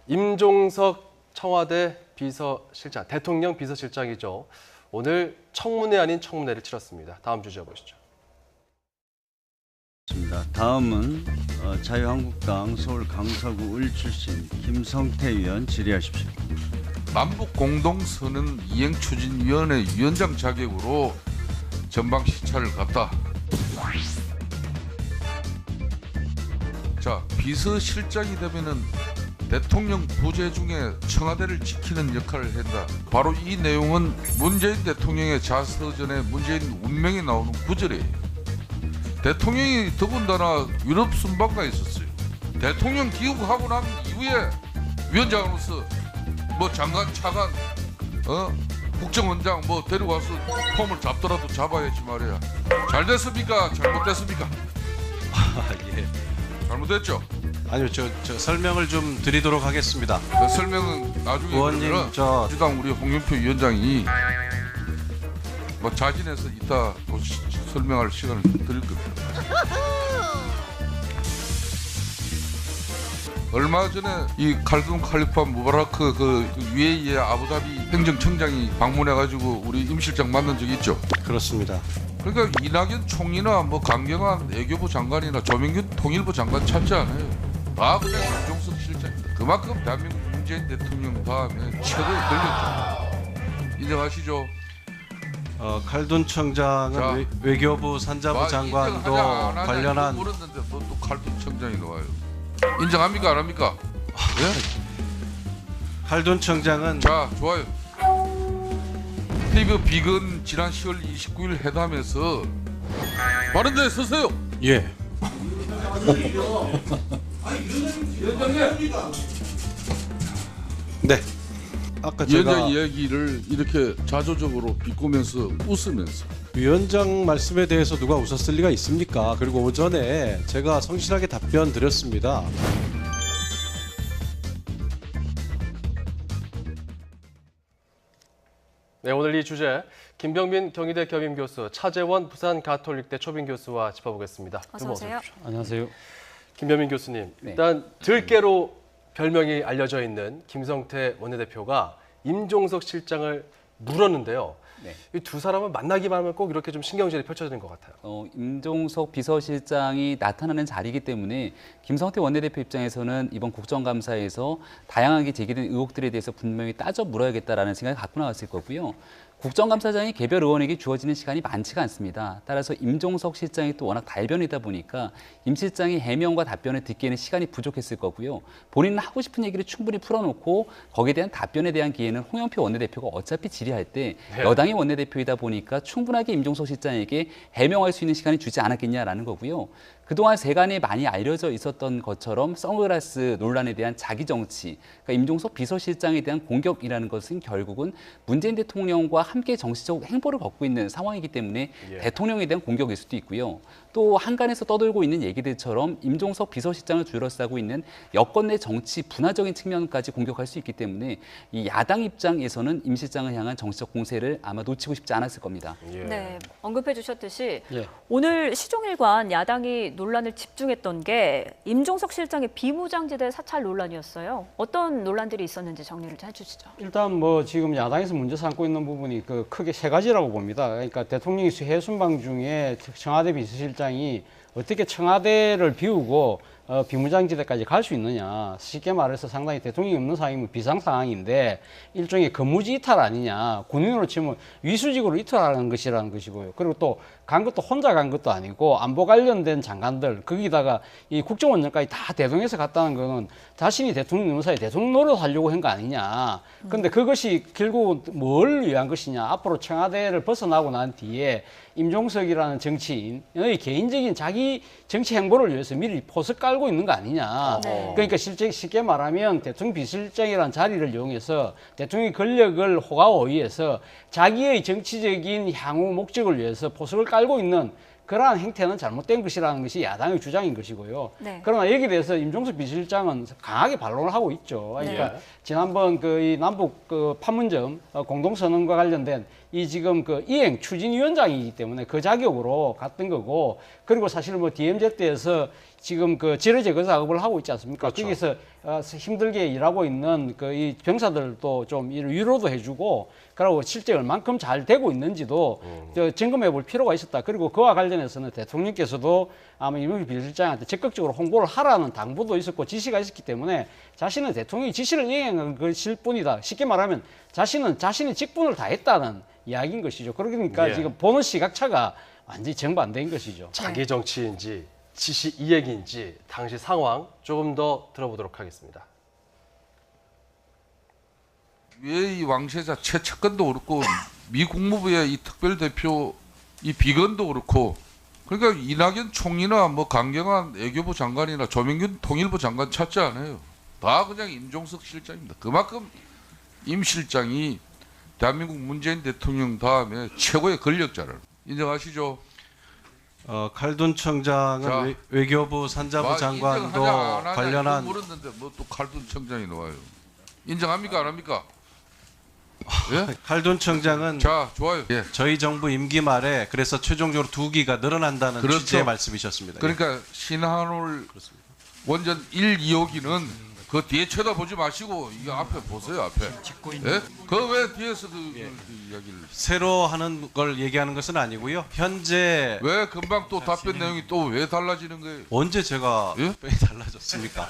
임종석 청와대 비서실장, 대통령 비서실장이죠. 오늘 청문회 아닌 청문회를 치렀습니다. 다음 주제 보시죠. 다음은 자유한국당 서울 강서구 을 출신 김성태 의원 질의하십시오. 남북공동선언이행추진위원회 위원장 자격으로 전방 시찰을 갔다. 자, 비서실장이 되면은 대통령 부재 중에 청와대를 지키는 역할을 한다. 바로 이 내용은 문재인 대통령의 자서전에 문재인 운명이 나오는 구절이에요. 대통령이 더군다나 유럽 순방가 있었어요. 대통령 귀국하고 난 이후에 위원장으로서 뭐 장관, 차관, 국정원장 뭐 데려와서 폼을 잡더라도 잡아야지 말이야. 잘 됐습니까? 잘못됐습니까? 예. 잘못됐죠? 아니요, 저 설명을 좀 드리도록 하겠습니다. 그 설명은 나중에 의원님, 민주당 우리 홍영표 위원장이 뭐 자진해서 이따 또 설명할 시간을 드릴 겁니다. 얼마 전에 이 칼든 칼리파 무바라크 그 UAE의 아부다비 행정청장이 방문해가지고 우리 임 실장 만난 적이 있죠. 그렇습니다. 그러니까 이낙연 총리나 뭐 강경한 외교부 장관이나 조명균 통일부 장관 찾지 않아요. 다 그냥 임종석 실장입니다. 그만큼 대한민국 문재인 대통령 다음에 최고의 권력자. 인정하시죠? 칼둔 청장은 자, 외교부 산자부 장관도 관련한 물었는데 또 칼둔 청장이 나와요. 인정합니까 안 합니까? 예? 칼둔 청장은 자, 좋아요. TV 비건 지난 10월 29일 회담에서 바른 데에 서세요. 예. 네. 아까 제가 위원장 이야기를 이렇게 자조적으로 비꼬면서 웃으면서 위원장 말씀에 대해서 누가 웃었을 리가 있습니까? 그리고 오전에 제가 성실하게 답변 드렸습니다. 네, 오늘 이 주제 김병민 경희대 겸임 교수, 차재원 부산 가톨릭대 초빙 교수와 짚어보겠습니다. 어서 오세요. 안녕하세요. 김병민 교수님, 네. 일단 들깨로 별명이 알려져 있는 김성태 원내대표가 임종석 실장을 물었는데요. 네. 이 두 사람을 만나기만 하면 꼭 이렇게 좀 신경질이 펼쳐지는 것 같아요. 임종석 비서실장이 나타나는 자리이기 때문에 김성태 원내대표 입장에서는 이번 국정감사에서 다양하게 제기된 의혹들에 대해서 분명히 따져 물어야겠다라는 생각을 갖고 나왔을 거고요. 국정감사장이 개별 의원에게 주어지는 시간이 많지가 않습니다. 따라서 임종석 실장이 또 워낙 달변이다 보니까 임 실장이 해명과 답변을 듣기에는 시간이 부족했을 거고요. 본인은 하고 싶은 얘기를 충분히 풀어놓고 거기에 대한 답변에 대한 기회는 홍영표 원내대표가 어차피 질의할 때 여당의 원내대표이다 보니까 충분하게 임종석 실장에게 해명할 수 있는 시간이 주지 않았겠냐라는 거고요. 그동안 세간에 많이 알려져 있었던 것처럼 선글라스 논란에 대한 자기 정치, 그러니까 임종석 비서실장에 대한 공격이라는 것은 결국은 문재인 대통령과 함께 정치적 행보를 걷고 있는 상황이기 때문에 대통령에 대한 공격일 수도 있고요. 또 한간에서 떠돌고 있는 얘기들처럼 임종석 비서실장을 둘러싸고 있는 여권 내 정치 분화적인 측면까지 공격할 수 있기 때문에 이 야당 입장에서는 임 실장을 향한 정치적 공세를 아마 놓치고 싶지 않았을 겁니다. 네, 언급해 주셨듯이 예. 오늘 시종일관 야당이 논란을 집중했던 게 임종석 실장의 비무장지대 사찰 논란이었어요. 어떤 논란들이 있었는지 정리를 좀 해주시죠. 일단 뭐 지금 야당에서 문제 삼고 있는 부분이 그 크게 세 가지라고 봅니다. 그러니까 대통령이 해순방 중에 청와대 비서실장이 어떻게 청와대를 비우고 비무장지대까지 갈 수 있느냐. 쉽게 말해서 상당히 대통령이 없는 상황이면 비상 상황인데 일종의 근무지 이탈 아니냐. 군인으로 치면 위수직으로 이탈하는 것이라는 것이고요. 그리고 또 간 것도 혼자 간 것도 아니고 안보 관련된 장관들 거기다가 이 국정원장까지 다 대동해서 갔다는 거는 자신이 대통령 없는 사이에 대통령 노릇하려고 한 거 아니냐. 근데 그것이 결국은 뭘 위한 것이냐. 앞으로 청와대를 벗어나고 난 뒤에 임종석이라는 정치인의 개인적인 자기 정치 행보를 위해서 미리 포석 깔고 있는 거 아니냐. 그러니까 실제 쉽게 말하면 대통령 비서실장이라는 자리를 이용해서 대통령의 권력을 호가호위해서 자기의 정치적인 향후 목적을 위해서 포석을 깔고 있는 그러한 행태는 잘못된 것이라는 것이 야당의 주장인 것이고요. 네. 그러나 여기에 대해서 임종석 비서실장은 강하게 반론을 하고 있죠. 그러니까 지난번 이 남북 판문점 공동선언과 관련된 이 지금 이행 추진위원장이기 때문에 그 자격으로 갔던 거고, 그리고 사실 뭐 DMZ 때에서 지금 지뢰 제거 작업을 하고 있지 않습니까? 그렇죠. 거기서 힘들게 일하고 있는 그 이 병사들도 좀 위로도 해주고 그리고 실제 얼만큼 잘 되고 있는지도 점검해 볼 필요가 있었다. 그리고 그와 관련해서는 대통령께서도 아마 이명박 비서실장한테 적극적으로 홍보를 하라는 당부도 있었고 지시가 있었기 때문에 자신은 대통령이 지시를 이행한 것일 뿐이다. 쉽게 말하면 자신은 자신의 직분을 다했다는 이야기인 것이죠. 그러니까 예. 지금 보는 시각차가 완전히 정반대인 것이죠. 자기 정치인지 지시 이행인지 당시 상황 조금 더 들어보도록 하겠습니다. 왜 이 왕세자 최측근도 그렇고 미 국무부의 이 특별대표 이 비건도 그렇고 그러니까 이낙연 총리나 뭐 강경한 외교부 장관이나 조명균 통일부 장관 찾지 않아요. 다 그냥 임종석 실장입니다. 그만큼 임 실장이 대한민국 문재인 대통령 다음에 최고의 권력자를 인정하시죠? 칼둔 청장은 자, 외교부 산자부 장관도 관련한 물었는데 뭐 또 칼둔 청장이 나와요. 인정합니까 안 합니까? 예? 칼둔 청장은 자 좋아요. 예. 저희 정부 임기 말에 그래서 최종적으로 2기가 늘어난다는 그렇죠. 취지의 말씀이셨습니다. 그러니까 신한울 원전 1, 2호기는 그 뒤에 쳐다보지 마시고 이거 앞에 보세요 앞에. 예? 그 왜 뒤에서 그 이야기를? 새로 하는 걸 얘기하는 것은 아니고요. 현재 왜 금방 또 답변 내용이 또 왜 달라지는 거예요? 언제 제가 예? 답변이 달라졌습니까?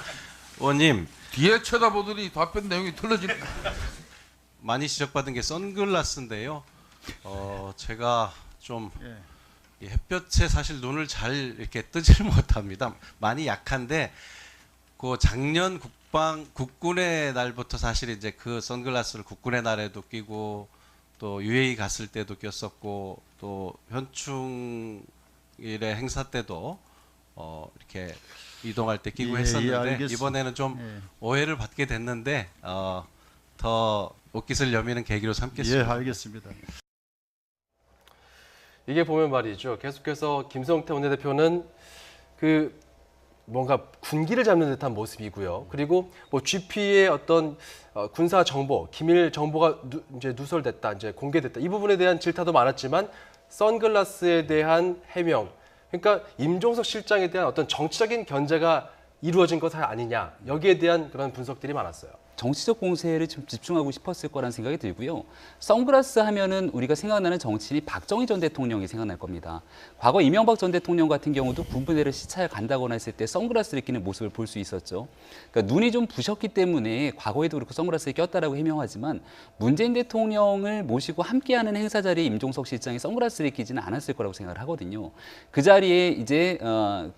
의원님 뒤에 쳐다보더니 답변 내용이 틀려지는. 많이 지적받은 게 선글라스인데요. 제가 좀 이 햇볕에 사실 눈을 잘 이렇게 뜨질 못합니다. 많이 약한데 그 작년 국군의 날부터 사실 이제 그 선글라스를 국군의 날에도 끼고 또 UAE 갔을 때도 꼈었고 또 현충일의 행사 때도 이렇게 이동할 때 끼고 했었는데 알겠습니다. 이번에는 좀 오해를 받게 됐는데 더 옷깃을 여미는 계기로 삼겠습니다. 예, 알겠습니다. 이게 보면 말이죠. 계속해서 김성태 원내대표는 그 뭔가 군기를 잡는 듯한 모습이고요. 그리고 뭐 GP의 어떤 군사 정보, 기밀 정보가 이제 누설됐다, 이제 공개됐다. 이 부분에 대한 질타도 많았지만 선글라스에 대한 해명, 그러니까 임종석 실장에 대한 어떤 정치적인 견제가 이루어진 것 아니냐. 여기에 대한 그런 분석들이 많았어요. 정치적 공세를 좀 집중하고 싶었을 거라는 생각이 들고요. 선글라스 하면은 우리가 생각나는 정치인이 박정희 전 대통령이 생각날 겁니다. 과거 이명박 전 대통령 같은 경우도 군부대를 시차에 간다거나 했을 때 선글라스를 끼는 모습을 볼 수 있었죠. 그러니까 눈이 좀 부셨기 때문에 과거에도 그렇고 선글라스를 꼈다라고 해명하지만 문재인 대통령을 모시고 함께하는 행사 자리에 임종석 실장이 선글라스를 끼지는 않았을 거라고 생각을 하거든요. 그 자리에 이제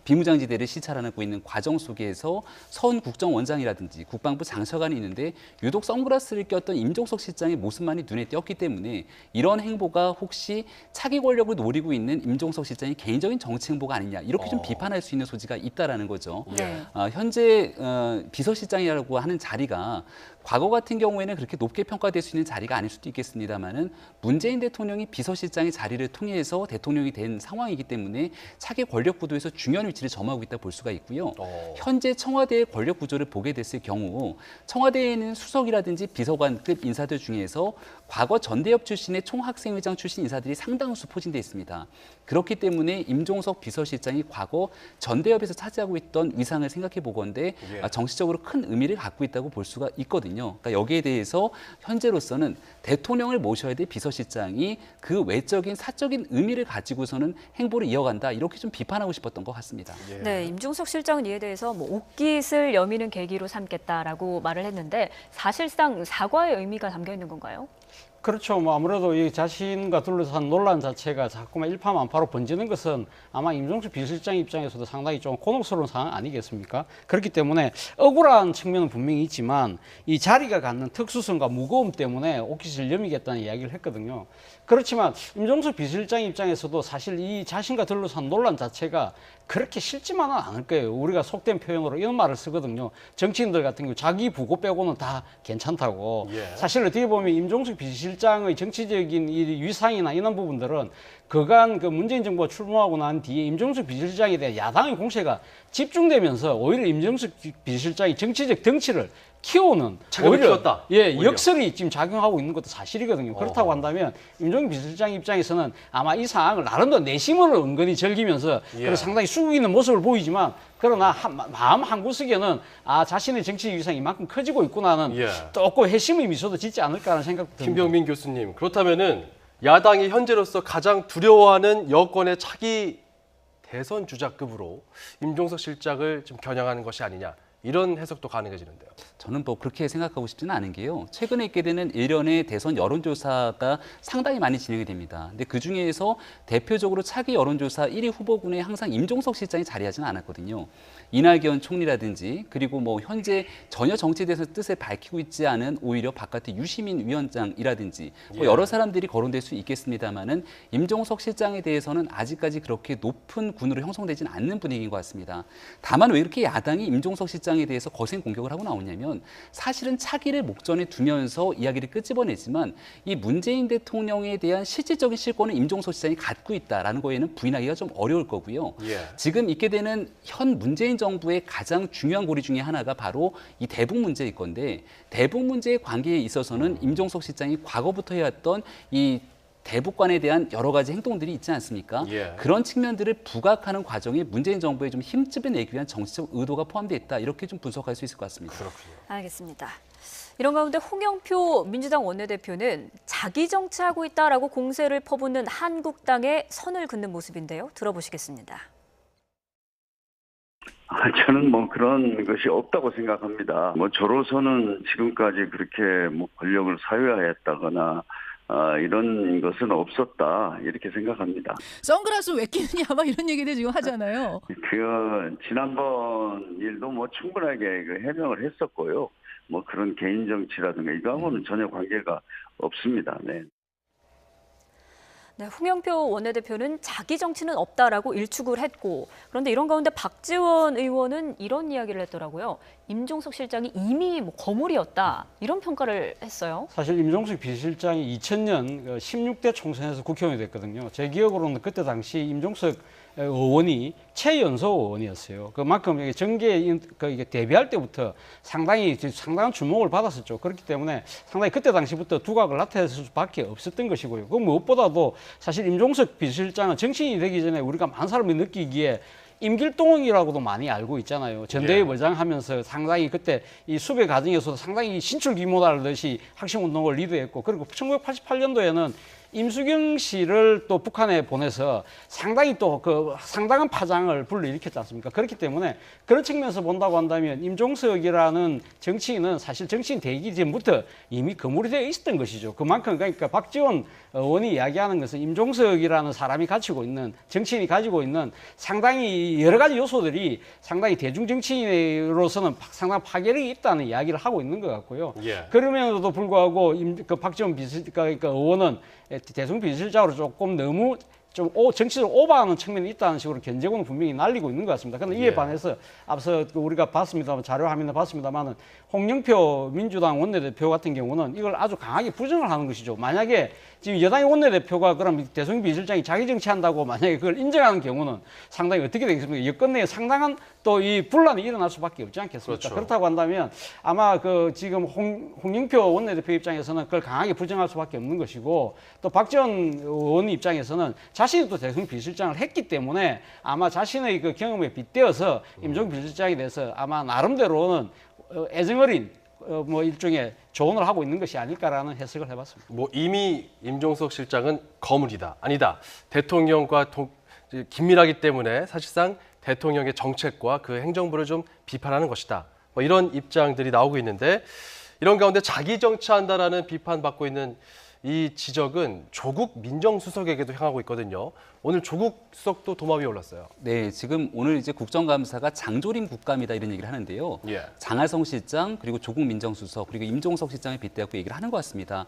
비무장지대를 시찰하고 있는 과정 속에서 선 국정원장이라든지 국방부 장처관이 있는 데 유독 선글라스를 꼈던 임종석 실장의 모습만이 눈에 띄었기 때문에 이런 행보가 혹시 차기 권력을 노리고 있는 임종석 실장의 개인적인 정치 행보가 아니냐 이렇게 좀 비판할 수 있는 소지가 있다라는 거죠. 네. 현재 비서실장이라고 하는 자리가 과거 같은 경우에는 그렇게 높게 평가될 수 있는 자리가 아닐 수도 있겠습니다만은 문재인 대통령이 비서실장의 자리를 통해서 대통령이 된 상황이기 때문에 차기 권력 구도에서 중요한 위치를 점하고 있다 볼 수가 있고요. 현재 청와대의 권력 구조를 보게 됐을 경우 청와대에는 수석이라든지 비서관급 인사들 중에서 과거 전대협 출신의 총학생회장 출신 인사들이 상당수 포진돼 있습니다. 그렇기 때문에 임종석 비서실장이 과거 전대협에서 차지하고 있던 위상을 생각해 보건대 정치적으로 큰 의미를 갖고 있다고 볼 수가 있거든요. 그러니까 여기에 대해서 현재로서는 대통령을 모셔야 될 비서실장이 그 외적인 사적인 의미를 가지고서는 행보를 이어간다 이렇게 좀 비판하고 싶었던 것 같습니다. 네, 임종석 실장은 이에 대해서 뭐 옷깃을 여미는 계기로 삼겠다라고 말을 했는데 사실상 사과의 의미가 담겨 있는 건가요? 그렇죠. 뭐 아무래도 이 자신과 둘러싼 논란 자체가 자꾸만 일파만파로 번지는 것은 아마 임종석 비서실장 입장에서도 상당히 좀 곤혹스러운 상황 아니겠습니까? 그렇기 때문에 억울한 측면은 분명히 있지만 이 자리가 갖는 특수성과 무거움 때문에 옷깃을 여미겠다는 이야기를 했거든요. 그렇지만 임종석 비서실장 입장에서도 사실 이 자신과 둘러싼 논란 자체가 그렇게 싫지만은 않을 거예요. 우리가 속된 표현으로 이런 말을 쓰거든요. 정치인들 같은 경우 자기 부고 빼고는 다 괜찮다고. 사실 어떻게 보면 임종석 비서실장의 정치적인 이 위상이나 이런 부분들은 그간 그 문재인 정부가 출범하고 난 뒤에 임종석 비서실장에 대한 야당의 공세가 집중되면서 오히려 임종석 비서실장이 정치적 덩치를 키우는 키웠다. 오히려. 역설이 지금 작용하고 있는 것도 사실이거든요. 그렇다고 한다면 임종석 비서실장 입장에서는 아마 이 상황을 나름대로 내심을 은근히 즐기면서 그래서 상당히 숙이는 모습을 보이지만 그러나 마음 한구석에는 자신의 정치 위상이 이만큼 커지고 있구나는 예. 조금 회심의 미소도 짓지 않을까 하는 생각도 듭니다. 김병민 교수님, 그렇다면은 야당이 현재로서 가장 두려워하는 여권의 차기 대선 주자급으로 임종석 실장을 좀 겨냥하는 것이 아니냐, 이런 해석도 가능해지는데요. 저는 뭐 그렇게 생각하고 싶지는 않은 게요. 최근에 있게 되는 일련의 대선 여론조사가 상당히 많이 진행이 됩니다. 근데 그 중에서 대표적으로 차기 여론조사 1위 후보군에 항상 임종석 실장이 자리하지는 않았거든요. 이낙연 총리라든지 그리고 뭐 현재 전혀 정치에 대해서 뜻을 밝히고 있지 않은 오히려 바깥의 유시민 위원장이라든지 뭐 여러 사람들이 거론될 수 있겠습니다만은 임종석 실장에 대해서는 아직까지 그렇게 높은 군으로 형성되지는 않는 분위기인 것 같습니다. 다만 왜 이렇게 야당이 임종석 실장에 대해서 거센 공격을 하고 나오냐면 사실은 차기를 목전에 두면서 이야기를 끄집어내지만 이 문재인 대통령에 대한 실질적인 실권은 임종석 실장이 갖고 있다라는 거에는 부인하기가 좀 어려울 거고요. 예. 지금 있게 되는 현 문재인 정부의 가장 중요한 고리 중에 하나가 바로 이 대북 문제일 건데, 대북 문제의 관계에 있어서는 임종석 실장이 과거부터 해왔던 이 대북관에 대한 여러 가지 행동들이 있지 않습니까? 예. 그런 측면들을 부각하는 과정에 문재인 정부에 좀 힘집어 내기 위한 정치적 의도가 포함되어 있다, 이렇게 좀 분석할 수 있을 것 같습니다. 그렇군요. 알겠습니다. 이런 가운데 홍영표 민주당 원내대표는 자기 정치하고 있다라고 공세를 퍼붓는 한국당에 선을 긋는 모습인데요. 들어보시겠습니다. 저는 뭐 그런 것이 없다고 생각합니다. 뭐 저로서는 지금까지 그렇게 뭐 권력을 사유화했다거나 이런 것은 없었다, 이렇게 생각합니다. 선글라스 왜 끼느냐 막 이런 얘기들 지금 하잖아요. 그 지난번 일도 뭐 충분하게 그 해명을 했었고요. 뭐 그런 개인 정치라든가 이거하고는 전혀 관계가 없습니다. 네. 네, 홍영표 원내대표는 자기 정치는 없다라고 일축을 했고, 그런데 이런 가운데 박지원 의원은 이런 이야기를 했더라고요. 임종석 실장이 이미 뭐 거물이었다, 이런 평가를 했어요. 사실 임종석 비서실장이 2000년 16대 총선에서 국회의원이 됐거든요. 제 기억으로는 그때 당시 임종석 의원이 최연소 의원이었어요. 그만큼 정계에 이게 데뷔할 때부터 상당한 주목을 받았었죠. 그렇기 때문에 상당히 그때 당시부터 두각을 나타낼 수밖에 없었던 것이고요. 그 무엇보다도 사실 임종석 비서실장은 정치인이 되기 전에 우리가 많은 사람이 느끼기에 임길동이라고도 많이 알고 있잖아요. 전대회 의장하면서 상당히 그때 이 수배 과정에서도 상당히 신출귀몰하듯이 학생운동을 리드했고, 그리고 1988년도에는 임수경 씨를 또 북한에 보내서 상당히 또 그 상당한 파장을 불러일으켰지 않습니까? 그렇기 때문에 그런 측면에서 본다고 한다면 임종석이라는 정치인은 사실 정치인 되기 전부터 이미 거물이 되어 있었던 것이죠. 그만큼 그러니까 박지원 의원이 이야기하는 것은 임종석이라는 사람이 가지고 있는, 정치인이 가지고 있는 상당히 여러 가지 요소들이 상당히 대중 정치인으로서는 상당한 파괴력이 있다는 이야기를 하고 있는 것 같고요. 예. 그러면서도 불구하고 박지원 그러니까 의원은 대통령 비서실장으로 조금 너무 좀 정치적으로 오버하는 측면이 있다는 식으로 견제구는 분명히 날리고 있는 것 같습니다. 그런데 이에 반해서 앞서 우리가 봤습니다만, 자료 화면에 봤습니다만은 홍영표 민주당 원내대표 같은 경우는 이걸 아주 강하게 부정을 하는 것이죠. 만약에 지금 여당의 원내대표가 그럼 대통령 비서실장이 자기 정치한다고 만약에 그걸 인정하는 경우는 상당히 어떻게 되겠습니까? 여권 내에 상당한 또 이 분란이 일어날 수밖에 없지 않겠습니까? 그렇죠. 그렇다고 한다면 아마 그 지금 홍영표 원내대표 입장에서는 그걸 강하게 부정할 수밖에 없는 것이고, 또 박지원 의원 입장에서는 자신이 또 대통령 비서실장을 했기 때문에 아마 자신의 그 경험에 빗대어서 임종 비서실장에 대해서 아마 나름대로는 애정어린 뭐 일종의 조언을 하고 있는 것이 아닐까라는 해석을 해봤습니다. 뭐 이미 임종석 실장은 거물이다, 아니다, 대통령과 긴밀하기 때문에 사실상 대통령의 정책과 그 행정부를 좀 비판하는 것이다, 뭐 이런 입장들이 나오고 있는데, 이런 가운데 자기 정치한다라는 비판받고 있는 이 지적은 조국 민정수석에게도 향하고 있거든요. 오늘 조국 수석도 도마 위에 올랐어요. 네, 지금 오늘 이제 국정감사가 장조림 국감이다 이런 얘기를 하는데요. 예. 장하성 실장, 그리고 조국 민정수석, 그리고 임종석 실장에 빗대고 얘기를 하는 것 같습니다.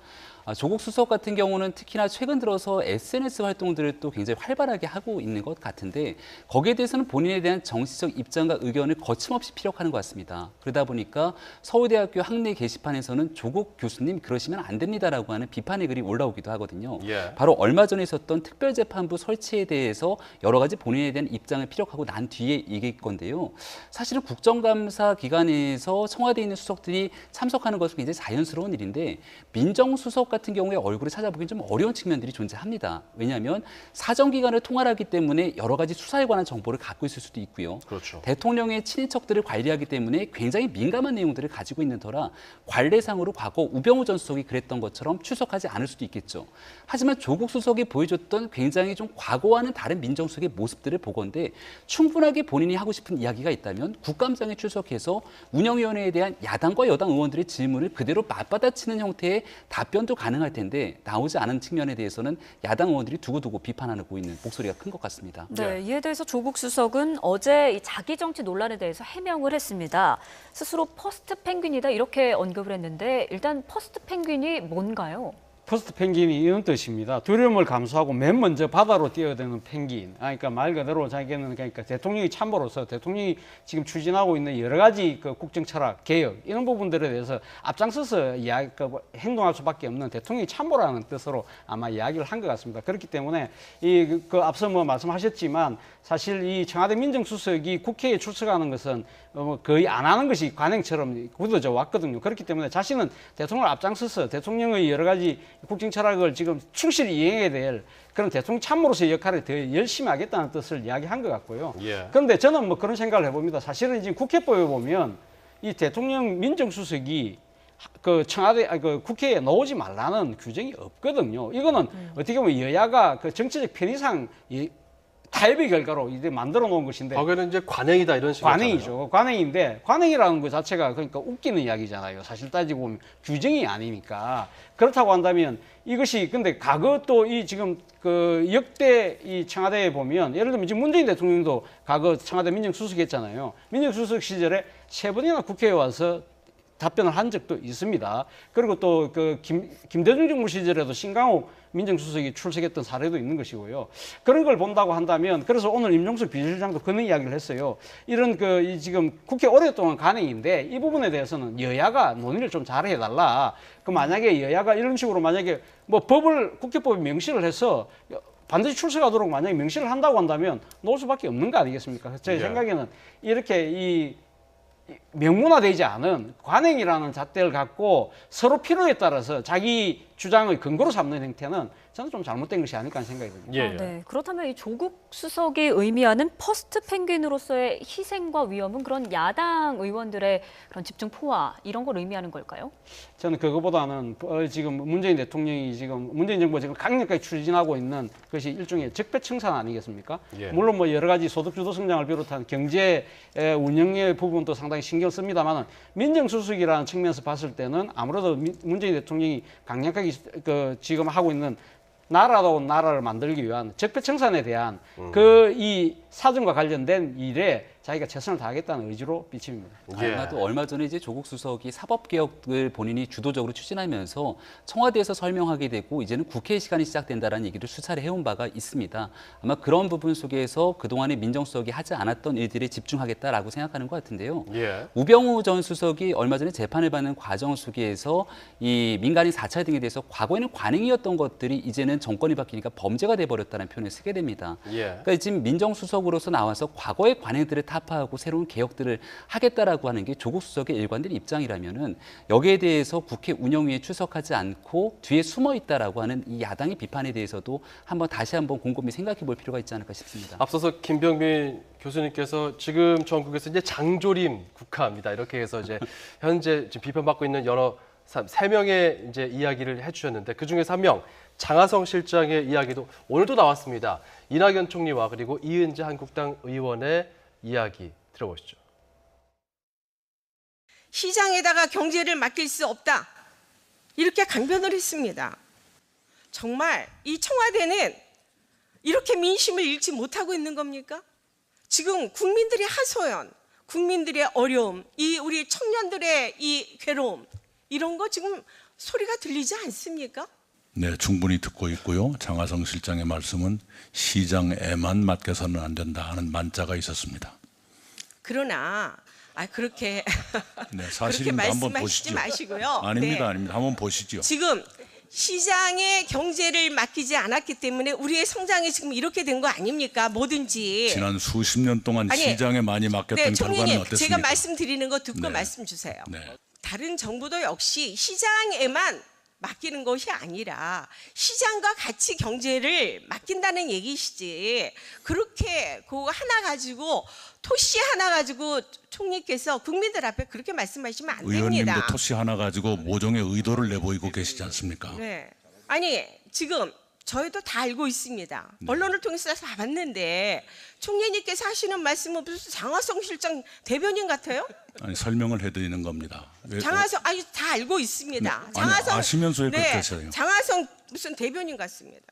조국 수석 같은 경우는 특히나 최근 들어서 SNS 활동들을 또 굉장히 활발하게 하고 있는 것 같은데, 거기에 대해서는 본인에 대한 정치적 입장과 의견을 거침없이 피력하는 것 같습니다. 그러다 보니까 서울대학교 학내 게시판에서는 조국 교수님 그러시면 안 됩니다라고 하는 비판의 글이 올라오기도 하거든요. 예. 바로 얼마 전에 있었던 특별재판부 설치 조치에 대해서 여러 가지 본인에 대한 입장을 피력하고 난 뒤에 얘기할 건데요. 사실은 국정감사 기간에서 청와대에 있는 수석들이 참석하는 것은 굉장히 자연스러운 일인데 민정수석 같은 경우에 얼굴을 찾아보기는 좀 어려운 측면들이 존재합니다. 왜냐하면 사정기관을 통할하기 때문에 여러 가지 수사에 관한 정보를 갖고 있을 수도 있고요. 그렇죠. 대통령의 친인척들을 관리하기 때문에 굉장히 민감한 내용들을 가지고 있는 터라 관례상으로 과거 우병우 전 수석이 그랬던 것처럼 출석하지 않을 수도 있겠죠. 하지만 조국 수석이 보여줬던 굉장히 좀 과거와는 다른 민정수석의 모습들을 보건대 충분하게 본인이 하고 싶은 이야기가 있다면 국감장에 출석해서 운영위원회에 대한 야당과 여당 의원들의 질문을 그대로 맞받아치는 형태의 답변도 가능할 텐데 나오지 않은 측면에 대해서는 야당 의원들이 두고두고 비판하고 있는 목소리가 큰 것 같습니다. 네, 이에 대해서 조국 수석은 어제 이 자기 정치 논란에 대해서 해명을 했습니다. 스스로 퍼스트 펭귄이다 이렇게 언급을 했는데 일단 퍼스트 펭귄이 뭔가요? 퍼스트 펭귄이 이런 뜻입니다. 두려움을 감수하고 맨 먼저 바다로 뛰어드는 펭귄. 그러니까 말 그대로 자기는 그러니까 대통령이 참모로서 대통령이 지금 추진하고 있는 여러 가지 그 국정 철학, 개혁 이런 부분들에 대해서 앞장서서 행동할 수밖에 없는 대통령이 참모라는 뜻으로 아마 이야기를 한 것 같습니다. 그렇기 때문에 그 앞서 뭐 말씀하셨지만 사실 이 청와대 민정수석이 국회에 출석하는 것은 거의 안 하는 것이 관행처럼 굳어져 왔거든요. 그렇기 때문에 자신은 대통령을 앞장서서 대통령의 여러 가지 국정 철학을 지금 충실히 이행해야 될 그런 대통령 참모로서의 역할을 더 열심히 하겠다는 뜻을 이야기한 것 같고요. 예. 그런데 저는 뭐 그런 생각을 해봅니다. 사실은 지금 국회법에 보면 이 대통령 민정수석이 그 청와대, 그 국회에 나오지 말라는 규정이 없거든요. 이거는 어떻게 보면 여야가 그 정치적 편의상 타협의 결과로 이제 만들어 놓은 것인데. 과거에는 이제 관행이다 이런 식으로. 관행이죠. 관행인데 관행이라는 것 자체가 그러니까 웃기는 이야기잖아요. 사실 따지고 보면 규정이 아니니까. 그렇다고 한다면 이것이 근데 과거 또 이 지금 그 역대 이 청와대에 보면 예를 들면 지금 문재인 대통령도 과거 청와대 민정수석 했잖아요. 민정수석 시절에 3번이나 국회에 와서 답변을 한 적도 있습니다. 그리고 또 그 김대중 정부 시절에도 신강호 민정수석이 출석했던 사례도 있는 것이고요. 그런 걸 본다고 한다면 그래서 오늘 임종석 비서실장도 그런 이야기를 했어요. 이런 이 지금 국회 오랫동안 관행인데 이 부분에 대해서는 여야가 논의를 좀 잘 해달라. 그 만약에 여야가 이런 식으로 만약에 뭐 국회법에 명시를 해서 반드시 출석하도록 만약에 명시를 한다고 한다면 놓을 수밖에 없는 거 아니겠습니까? 제 생각에는 이렇게 명문화되지 않은 관행이라는 잣대를 갖고 서로 필요에 따라서 자기 주장의 근거로 삼는 행태는 저는 좀 잘못된 것이 아닐까 하는 생각이 듭니다. 예. 네. 그렇다면 이 조국 수석이 의미하는 퍼스트 펭귄으로서의 희생과 위험은 그런 야당 의원들의 그런 집중 포화 이런 걸 의미하는 걸까요? 저는 그거보다는 지금 문재인 대통령이 지금 문재인 정부가 지금 강력하게 추진하고 있는 것이 일종의 적폐청산 아니겠습니까? 예. 물론 뭐 여러 가지 소득주도 성장을 비롯한 경제 운영의 부분도 상당히 신경 씁니다만 민정수석이라는 측면에서 봤을 때는 아무래도 문재인 대통령이 강력하게 지금 하고 있는 나라다운 나라를 만들기 위한 적폐청산에 대한 이 사정과 관련된 일에 자기가 최선을 다하겠다는 의지로 비칩니다. 아마도 얼마 전에 이제 조국 수석이 사법개혁을 본인이 주도적으로 추진하면서 청와대에서 설명하게 되고 이제는 국회 시간이 시작된다라는 얘기를 수차례 해온 바가 있습니다. 아마 그런 부분 속에서 그동안에 민정수석이 하지 않았던 일들에 집중하겠다라고 생각하는 것 같은데요. 예. 우병우 전 수석이 얼마 전에 재판을 받는 과정 속에서 이 민간인 사찰 등에 대해서 과거에는 관행이었던 것들이 이제는 정권이 바뀌니까 범죄가 돼버렸다는 표현을 쓰게 됩니다. 예. 그러니까 지금 민정수석으로서 나와서 과거의 관행들을 타파하고 새로운 개혁들을 하겠다라고 하는 게 조국 수석의 일관된 입장이라면은 여기에 대해서 국회 운영위에 출석하지 않고 뒤에 숨어 있다라고 하는 이 야당의 비판에 대해서도 다시 한번 곰곰이 생각해 볼 필요가 있지 않을까 싶습니다. 앞서서 김병민 교수님께서 지금 전국에서 이제 장조림 국가입니다. 이렇게 해서 이제 현재 지금 비판받고 있는 여러 3명의 이제 이야기를 해주셨는데 그 중에서 한 명 장하성 실장의 이야기도 오늘도 나왔습니다. 이낙연 총리와 그리고 이은재 한국당 의원의 이야기 들어보시죠. 시장에다가 경제를 맡길 수 없다. 이렇게 강변을 했습니다. 정말 이 청와대는 이렇게 민심을 잃지 못하고 있는 겁니까? 지금 국민들의 하소연, 국민들의 어려움, 이 우리 청년들의 이 괴로움 이런 거 지금 소리가 들리지 않습니까? 네, 충분히 듣고 있고요. 장하성 실장의 말씀은 시장에만 맡겨서는 안 된다 하는 만자가 있었습니다. 그러나 그렇게 네, 그렇게 사실입니다. 한번 말씀하시지 보시죠. 마시고요. 아닙니다, 네. 아닙니다. 한번 보시죠. 지금 시장의 경제를 맡기지 않았기 때문에 우리의 성장이 지금 이렇게 된 거 아닙니까? 뭐든지. 지난 수십 년 동안 아니, 시장에 많이 맡겼던 네, 결과는 총리님, 어땠습니까? 제가 말씀드리는 거 듣고 네. 말씀 주세요. 네. 다른 정부도 역시 시장에만 맡기는 것이 아니라 시장과 같이 경제를 맡긴다는 얘기시지. 그렇게 그거 하나 가지고 토시 하나 가지고 총리께서 국민들 앞에 그렇게 말씀하시면 안 됩니다. 의원님도 토시 하나 가지고 모종의 의도를 내보이고 계시지 않습니까? 네. 아니 지금 저희도 다 알고 있습니다. 언론을 통해서 다 봤는데 총리님께서 하시는 말씀은 무슨 장하성 실장 대변인 같아요? 아니, 설명을 해드리는 겁니다. 장하성 아니 다 알고 있습니다. 네. 장하성 아니, 아시면서 왜 그렇게 하세요? 장하성 무슨 대변인 같습니다.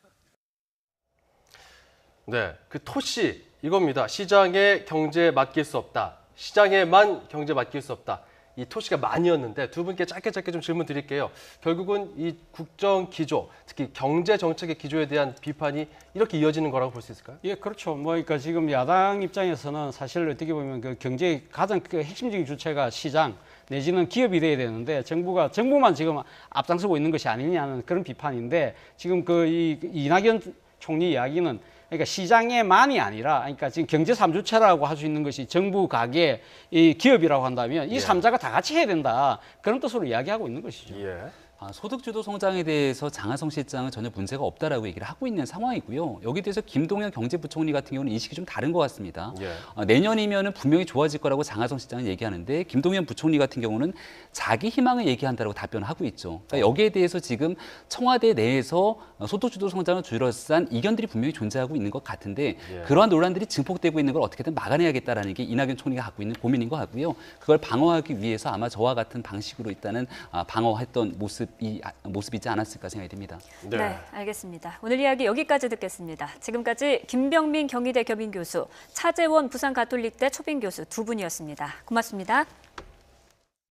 네, 그 토시 이겁니다. 시장에 경제 맡길 수 없다. 시장에만 경제 맡길 수 없다. 이 토시가 많이었는데 두 분께 짧게 좀 질문 드릴게요. 결국은 이 국정 기조, 특히 경제 정책의 기조에 대한 비판이 이렇게 이어지는 거라고 볼 수 있을까요? 예, 그렇죠. 뭐, 그러니까 지금 야당 입장에서는 사실 어떻게 보면 그 경제의 가장 그 핵심적인 주체가 시장 내지는 기업이 돼야 되는데 정부만 지금 앞장서고 있는 것이 아니냐는 그런 비판인데 지금 그 이낙연 총리 이야기는 그러니까 시장에만이 아니라 그러니까 지금 경제 3주체라고 할 수 있는 것이 정부, 가계, 이 기업이라고 한다면 이 3자가 다 같이 해야 된다. 그런 뜻으로 이야기하고 있는 것이죠. 예. 소득주도 성장에 대해서 장하성 실장은 전혀 문제가 없다라고 얘기를 하고 있는 상황이고요. 여기에 대해서 김동연 경제부총리 같은 경우는 인식이 좀 다른 것 같습니다. 예. 내년이면은 분명히 좋아질 거라고 장하성 실장은 얘기하는데 김동연 부총리 같은 경우는 자기 희망을 얘기한다라고 답변을 하고 있죠. 그러니까 여기에 대해서 지금 청와대 내에서 소득주도 성장을 둘러싼 이견들이 분명히 존재하고 있는 것 같은데 예. 그러한 논란들이 증폭되고 있는 걸 어떻게든 막아내야겠다라는 게 이낙연 총리가 갖고 있는 고민인 것 같고요. 그걸 방어하기 위해서 아마 저와 같은 방식으로 일단은 방어했던 모습이지 않았을까 생각이 듭니다. 네, 알겠습니다. 오늘 이야기 여기까지 듣겠습니다. 지금까지 김병민 경희대 겸임교수, 차재원 부산가톨릭대 초빙교수 두 분이었습니다. 고맙습니다.